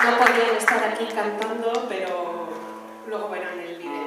No podían estar aquí cantando, pero luego verán el vídeo.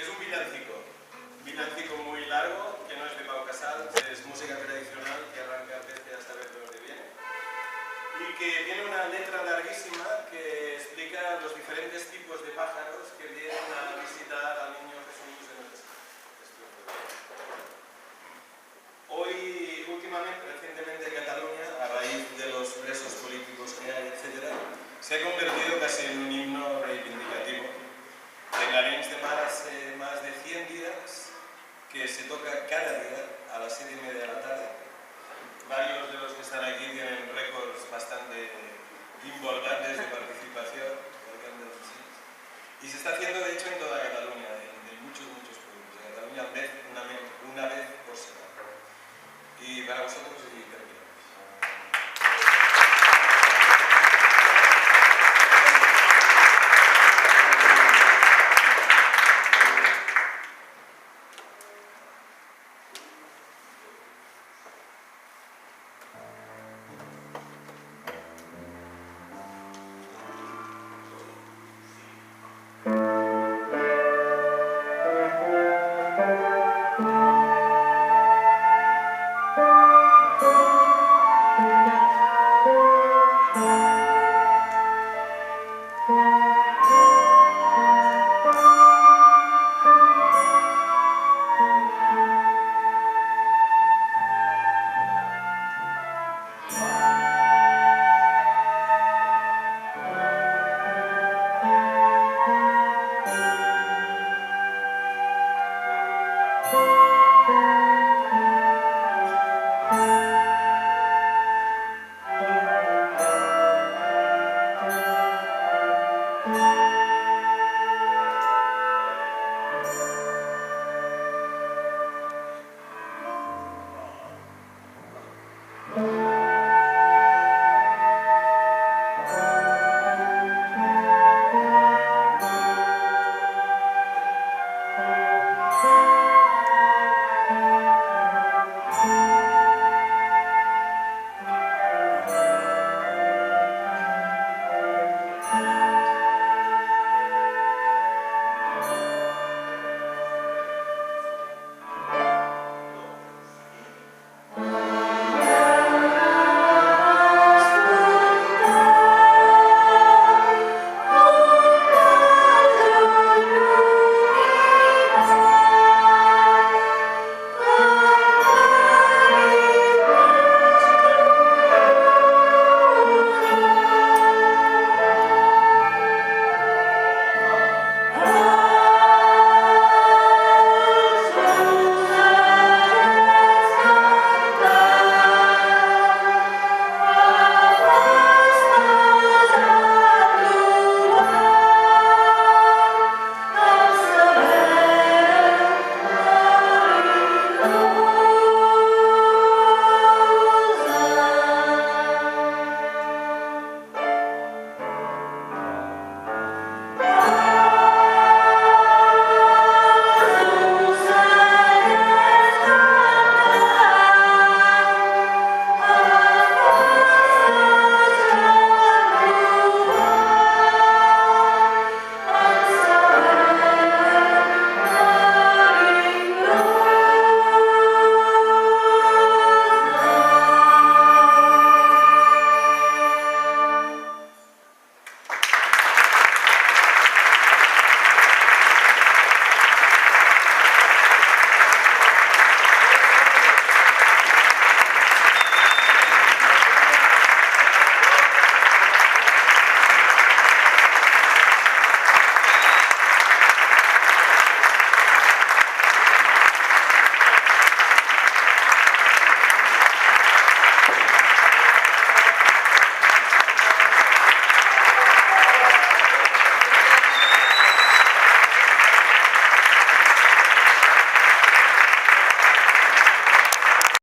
Es un villancico muy largo, que no es de Pau Casals, es música tradicional que arranca desde a saber de dónde viene. Y que tiene una letra larguísima que explica los diferentes tipos de pájaros que vienen a visitar al niño Jesús en el desierto. Hoy, recientemente en Cataluña, a raíz de los presos políticos que hay, etc., se ha convertido casi en un himno reivindicativo. De Clarins de más de 100 días, que se toca cada día a las 7:30 de la tarde. Varios de los que están aquí tienen récords bastante importantes de participación. Y se está haciendo, de hecho, en toda Cataluña, en muchos pueblos. En Cataluña una vez por semana. Y para vosotros, y termino.